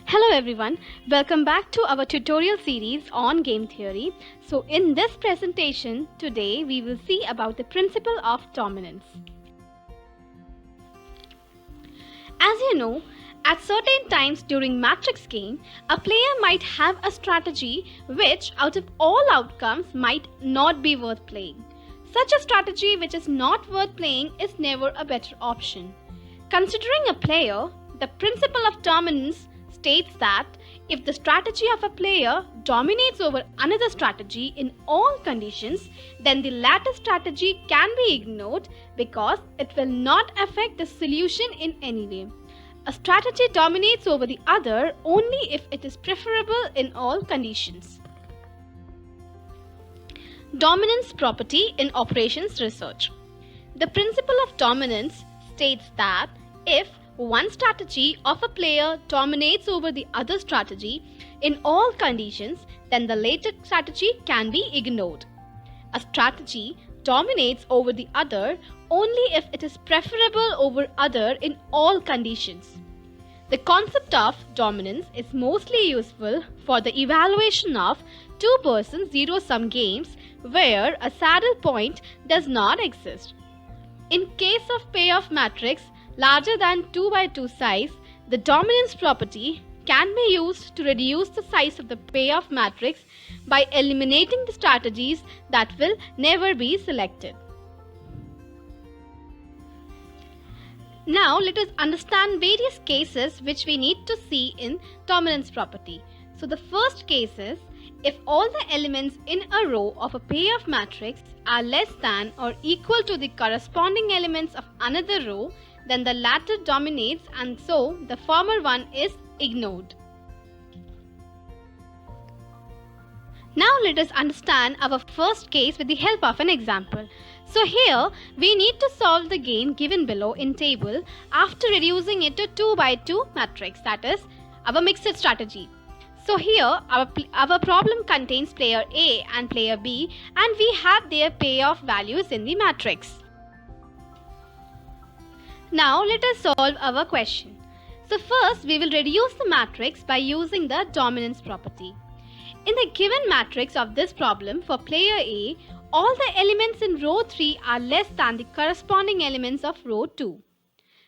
Hello everyone, welcome back to our tutorial series on game theory. So in this presentation today we will see about the principle of dominance. As you know, at certain times during matrix game, a player might have a strategy which out of all outcomes might not be worth playing. Such a strategy which is not worth playing is never a better option. Considering a player, the principle of dominance states that if the strategy of a player dominates over another strategy in all conditions, then the latter strategy can be ignored because it will not affect the solution in any way. A strategy dominates over the other only if it is preferable in all conditions. Dominance property in operations research. The principle of dominance states that if one strategy of a player dominates over the other strategy in all conditions, then the later strategy can be ignored. A strategy dominates over the other only if it is preferable over other in all conditions. The concept of dominance is mostly useful for the evaluation of two-person zero-sum games where a saddle point does not exist. In case of payoff matrix larger than 2 by 2 size, the dominance property can be used to reduce the size of the payoff matrix by eliminating the strategies that will never be selected. Now let us understand various cases which we need to see in dominance property. So the first case is if all the elements in a row of a payoff matrix are less than or equal to the corresponding elements of another row, then the latter dominates and so the former one is ignored. Now let us understand our first case with the help of an example. So here we need to solve the game given below in table after reducing it to 2 by 2 matrix, that is our mixed strategy. So here our problem contains player A and player B and we have their payoff values in the matrix. Now let us solve our question. So first we will reduce the matrix by using the dominance property. In the given matrix of this problem for player A, all the elements in row 3 are less than the corresponding elements of row 2.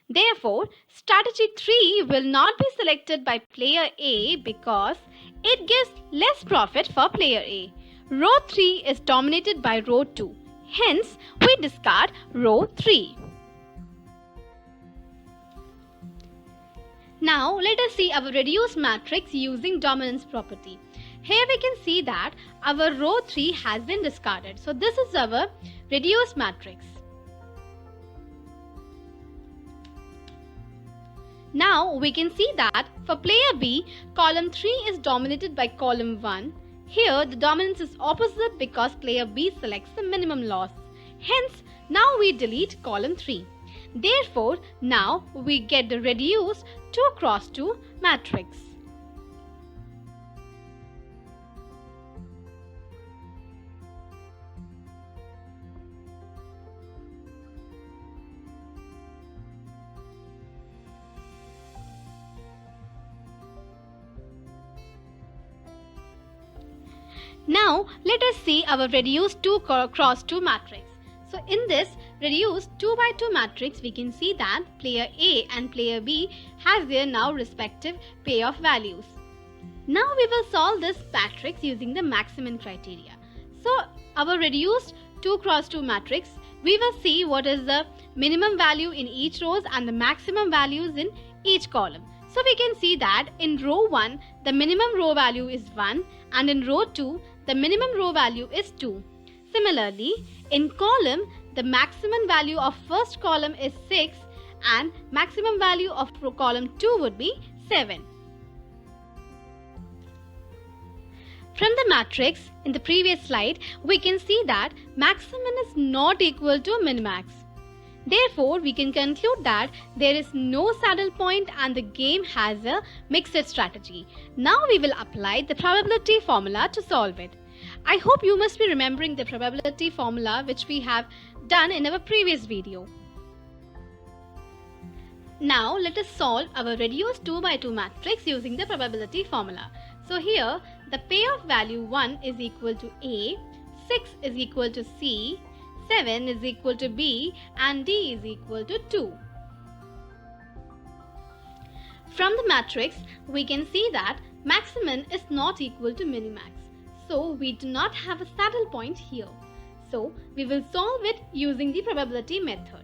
Therefore, strategy 3 will not be selected by player A because it gives less profit for player A. Row 3 is dominated by row 2. Hence, we discard row 3. Now, let us see our reduced matrix using dominance property. Here we can see that our row 3 has been discarded. So this is our reduced matrix. Now we can see that for player B, column 3 is dominated by column 1. Here the dominance is opposite because player B selects the minimum loss. Hence, now we delete column 3. Therefore, now we get the reduced 2 cross 2 matrix. Now let us see our reduced 2 cross 2 matrix. So in this reduced 2 by 2 matrix we can see that player A and player B have their now respective payoff values. Now we will solve this matrix using the maximum criteria. So our reduced 2 cross 2 matrix, we will see what is the minimum value in each rows and the maximum values in each column. So we can see that in row 1 the minimum row value is 1 and in row 2 the minimum row value is 2. Similarly, in column the maximum value of first column is 6 and maximum value of column 2 would be 7. From the matrix in the previous slide, we can see that maximum is not equal to min-max. Therefore, we can conclude that there is no saddle point and the game has a mixed strategy. Now we will apply the probability formula to solve it. I hope you must be remembering the probability formula which we have done in our previous video. Now let us solve our reduced 2 by 2 matrix using the probability formula. So here the payoff value 1 is equal to A, 6 is equal to C, 7 is equal to B and D is equal to 2. From the matrix we can see that maximum is not equal to minimax. So we do not have a saddle point here. So we will solve it using the probability method.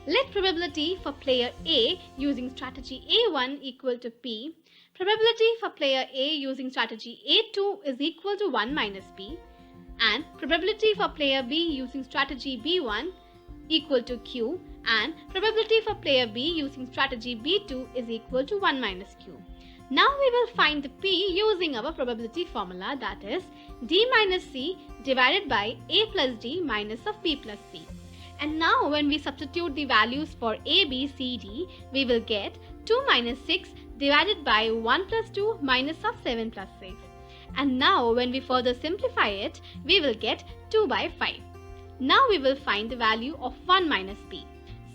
Let probability for player A using strategy A1 equal to P. Probability for player A using strategy A2 is equal to 1 minus P. And probability for player B using strategy B1 equal to Q. And probability for player B using strategy B2 is equal to 1 minus Q. Now we will find the P using our probability formula, that is D minus C divided by A plus D minus of B plus C. And now when we substitute the values for A, B, C, D, we will get 2 minus 6 divided by 1 plus 2 minus of 7 plus 6. And now when we further simplify it, we will get 2 by 5. Now we will find the value of 1 minus P.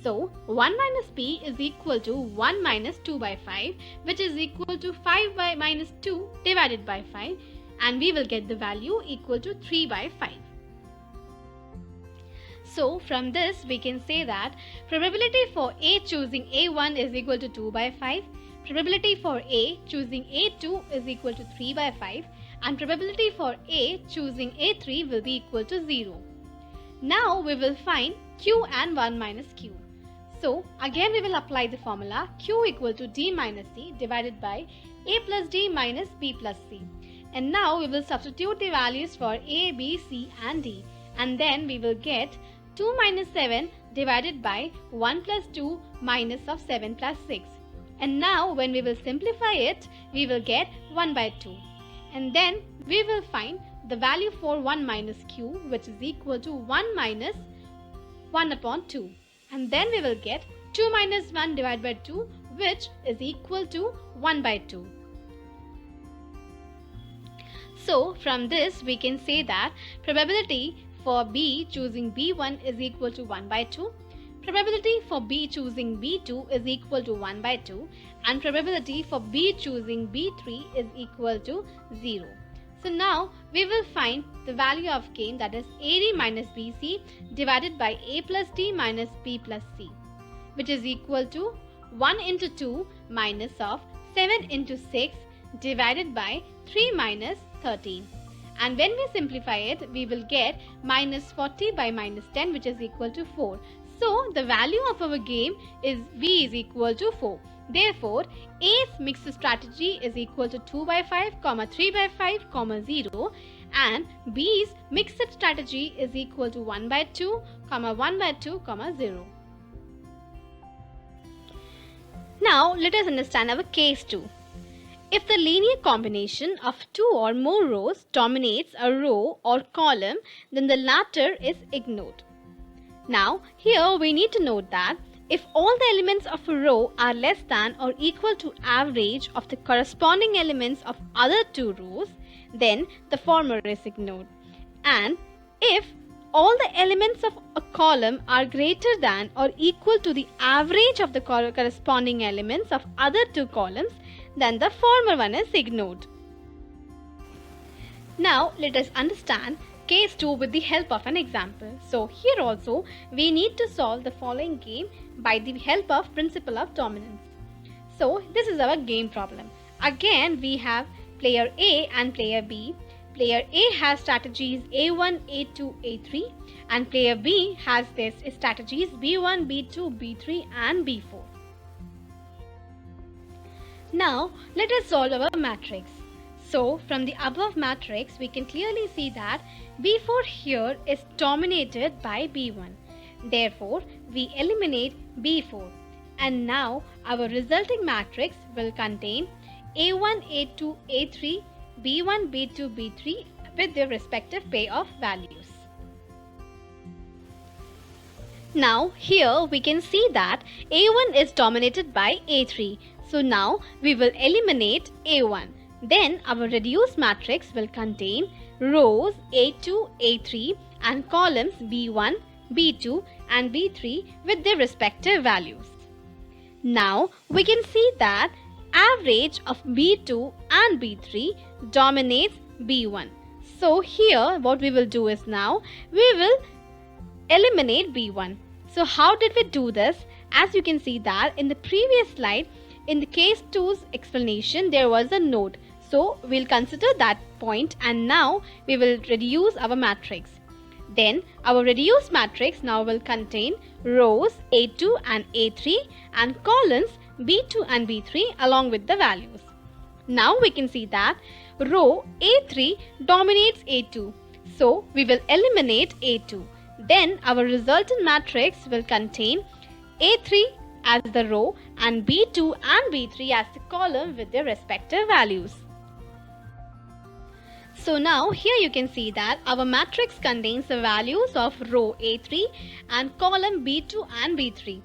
So 1 minus P is equal to 1 minus 2 by 5, which is equal to 5 by minus 2 divided by 5, and we will get the value equal to 3 by 5. So from this we can say that probability for A choosing A1 is equal to 2 by 5, probability for A choosing A2 is equal to 3 by 5, and probability for A choosing A3 will be equal to 0. Now we will find Q and 1 minus Q. So again we will apply the formula Q equal to D minus C divided by A plus D minus B plus C. And now we will substitute the values for A, B, C and D, and then we will get 2 minus 7 divided by 1 plus 2 minus of 7 plus 6. And now when we will simplify it, we will get 1 by 2. And then we will find the value for 1 minus Q, which is equal to 1 minus 1 upon 2. And then we will get 2 minus 1 divided by 2, which is equal to 1 by 2. So from this we can say that probability for B choosing B1 is equal to 1 by 2. Probability for B choosing B2 is equal to 1 by 2. And probability for B choosing B3 is equal to 0. So now we will find the value of gain, that is AD minus BC divided by A plus D minus B plus C, which is equal to 1 into 2 minus of 7 into 6 divided by 3 minus 13. And when we simplify it, we will get minus 40 by minus 10, which is equal to 4. So the value of our game is V is equal to 4. Therefore, A's mixed strategy is equal to 2 by 5, 3 by 5, 0, and B's mixed strategy is equal to 1 by 2, 1 by 2, 0. Now let us understand our case 2. If the linear combination of 2 or more rows dominates a row or column, then the latter is ignored. Now, here we need to note that if all the elements of a row are less than or equal to average of the corresponding elements of other two rows, then the former is ignored. And if all the elements of a column are greater than or equal to the average of the corresponding elements of other two columns, then the former one is ignored. Now let us understand case 2 with the help of an example. So here also we need to solve the following game by the help of principle of dominance. So this is our game problem. Again we have player A and player B. Player A has strategies A1, A2, A3, and player B has their strategies B1, B2, B3 and B4. Now let us solve our matrix. So from the above matrix we can clearly see that B4 here is dominated by B1. Therefore we eliminate B4, and now our resulting matrix will contain A1, A2, A3, B1, B2, B3 with their respective payoff values. Now here we can see that A1 is dominated by A3. So now we will eliminate A1. Then our reduced matrix will contain rows A2, A3 and columns B1, B2 and B3 with their respective values. Now we can see that average of B2 and B3 dominates B1. So here what we will do is now we will eliminate B1. So how did we do this? As you can see that in the previous slide, in the case 2's explanation, there was a node. So we'll consider that point, and now we will reduce our matrix. Then our reduced matrix now will contain rows A2 and A3 and columns B2 and B3 along with the values. Now we can see that row A3 dominates A2. So we will eliminate A2. Then our resultant matrix will contain A3 as the row and B2 and B3 as the column with their respective values. So now here you can see that our matrix contains the values of row A3 and column B2 and B3.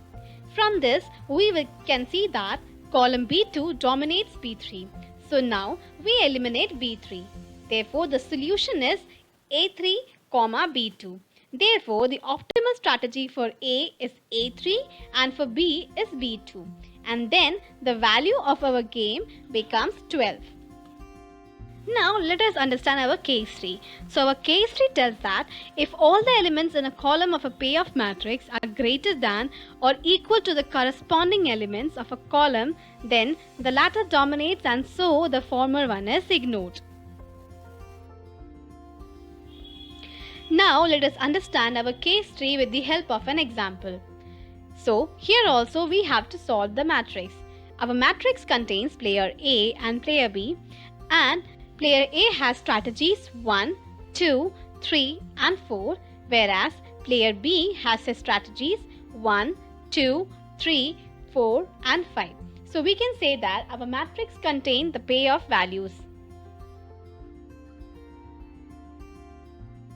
From this we can see that column B2 dominates B3. So now we eliminate B3. Therefore the solution is A3, B2. Therefore, the optimal strategy for A is A3 and for B is B2. And then the value of our game becomes 12. Now let us understand our case 3. So our case 3 tells that if all the elements in a column of a payoff matrix are greater than or equal to the corresponding elements of a column, then the latter dominates and so the former one is ignored. Now let us understand our case 3 with the help of an example. So here also we have to solve the matrix. Our matrix contains player A and player B, and player A has strategies 1, 2, 3 and 4, whereas player B has his strategies 1, 2, 3, 4 and 5. So we can say that our matrix contains the payoff values.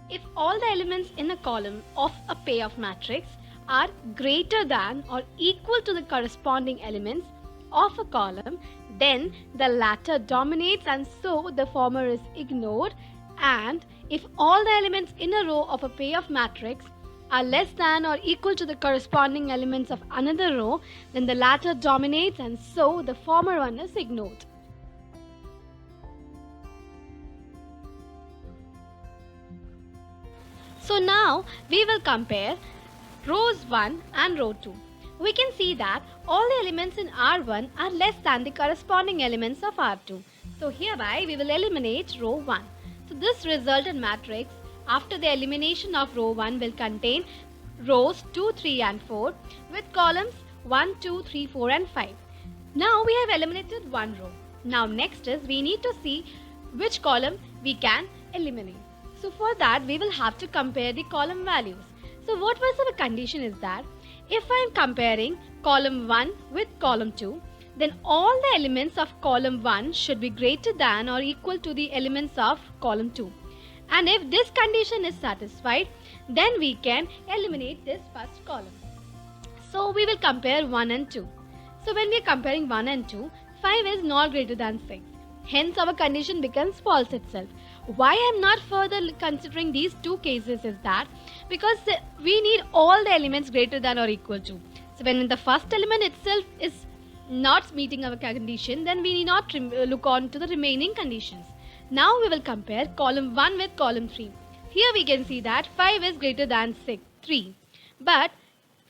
If all the elements in a column of a payoff matrix are greater than or equal to the corresponding elements of a column, then the latter dominates and so the former is ignored. And if all the elements in a row of a payoff matrix are less than or equal to the corresponding elements of another row, then the latter dominates and so the former one is ignored. So now we will compare rows 1 and row 2. We can see that all the elements in R1 are less than the corresponding elements of R2. So hereby we will eliminate row 1. So this resultant matrix after the elimination of row 1 will contain rows 2, 3 and 4 with columns 1, 2, 3, 4 and 5. Now we have eliminated one row. Now next is we need to see which column we can eliminate. So for that we will have to compare the column values. So what was our condition is that if I am comparing column 1 with column 2, then all the elements of column 1 should be greater than or equal to the elements of column 2. And if this condition is satisfied, then we can eliminate this first column. So we will compare 1 and 2. So when we are comparing 1 and 2, 5 is not greater than 6. Hence our condition becomes false itself. Why I am not further considering these two cases is that because we need all the elements greater than or equal to. So when the first element itself is not meeting our condition, then we need not look on to the remaining conditions. Now we will compare column 1 with column 3. Here we can see that 5 is greater than 3. But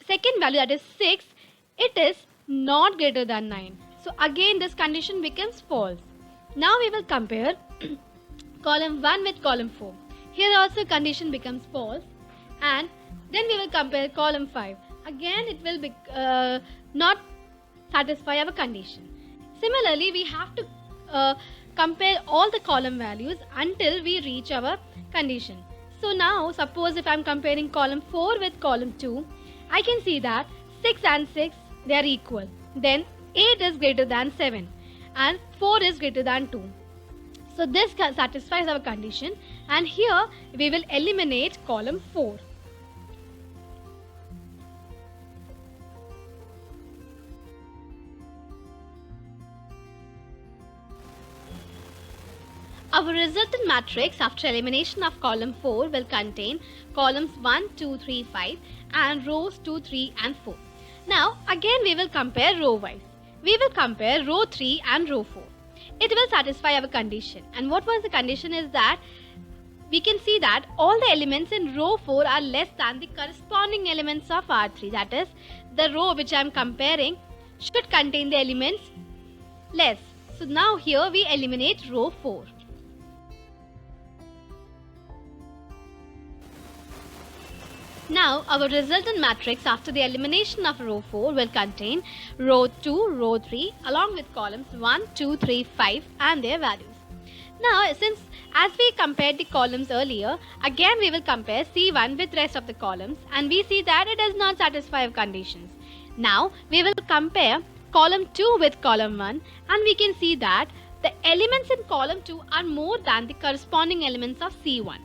second value, that is 6, it is not greater than 9. So again this condition becomes false. Now we will compare column 1 with column 4. Here also condition becomes false, and then we will compare column 5. Again it will be not satisfy our condition. Similarly we have to compare all the column values until we reach our condition. So now suppose if I am comparing column 4 with column 2, I can see that 6 and 6 they are equal. Then 8 is greater than 7 and 4 is greater than 2. So this satisfies our condition, and here we will eliminate column 4. Our resultant matrix after elimination of column 4 will contain columns 1, 2, 3, 5 and rows 2, 3 and 4. Now again we will compare row wise. We will compare row 3 and row 4. It will satisfy our condition. And what was the condition is that we can see that all the elements in row 4 are less than the corresponding elements of R3. That is, the row which I am comparing should contain the elements less. So now here we eliminate row 4. Now our resultant matrix after the elimination of row 4 will contain row 2, row 3 along with columns 1, 2, 3, 5 and their values. Now since as we compared the columns earlier, again we will compare C1 with rest of the columns and we see that it does not satisfy our conditions. Now we will compare column 2 with column 1 and we can see that the elements in column 2 are more than the corresponding elements of C1.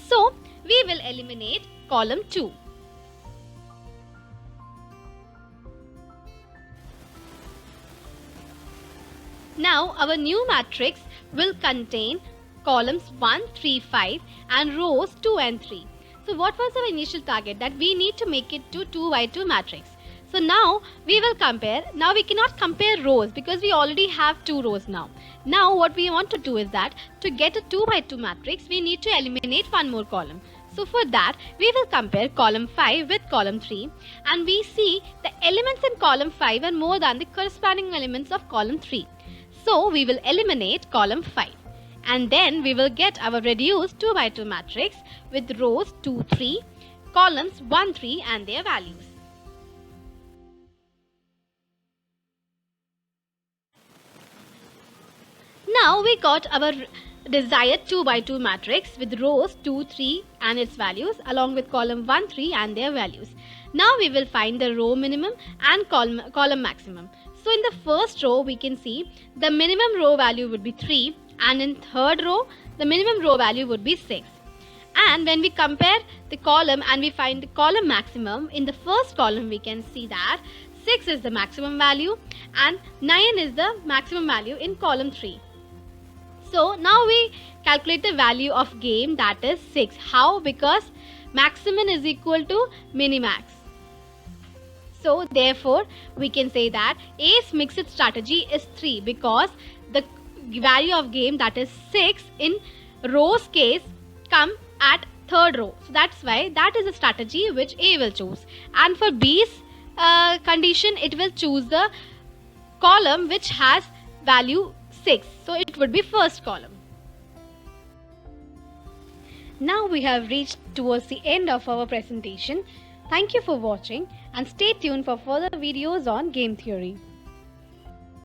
So we will eliminate column 2. Now our new matrix will contain columns 1, 3, 5 and rows 2 and 3. So what was our initial target? That we need to make it to 2 by 2 matrix. So now we will compare. Now we cannot compare rows because we already have 2 rows now. Now what we want to do is that to get a 2 by 2 matrix we need to eliminate one more column. So for that we will compare column 5 with column 3 and we see the elements in column 5 are more than the corresponding elements of column 3. So we will eliminate column 5 and then we will get our reduced 2 by 2 matrix with rows 2, 3, columns 1, 3 and their values. Now we got our desired 2 by 2 matrix with rows 2, 3 and its values along with column 1, 3 and their values. Now we will find the row minimum and column maximum. So in the first row we can see the minimum row value would be 3 and in third row the minimum row value would be 6. And when we compare the column and we find the column maximum, in the first column we can see that 6 is the maximum value and 9 is the maximum value in column 3. So now we calculate the value of game, that is 6. How? Because maximum is equal to minimax. So therefore we can say that Ace mixed strategy is 3 because the value of game, that is 6 in row's case, come at third row. So that's why that is a strategy which A will choose. And for B's condition, it will choose the column which has value 6. So it would be first column. Now we have reached towards the end of our presentation. Thank you for watching and stay tuned for further videos on game theory.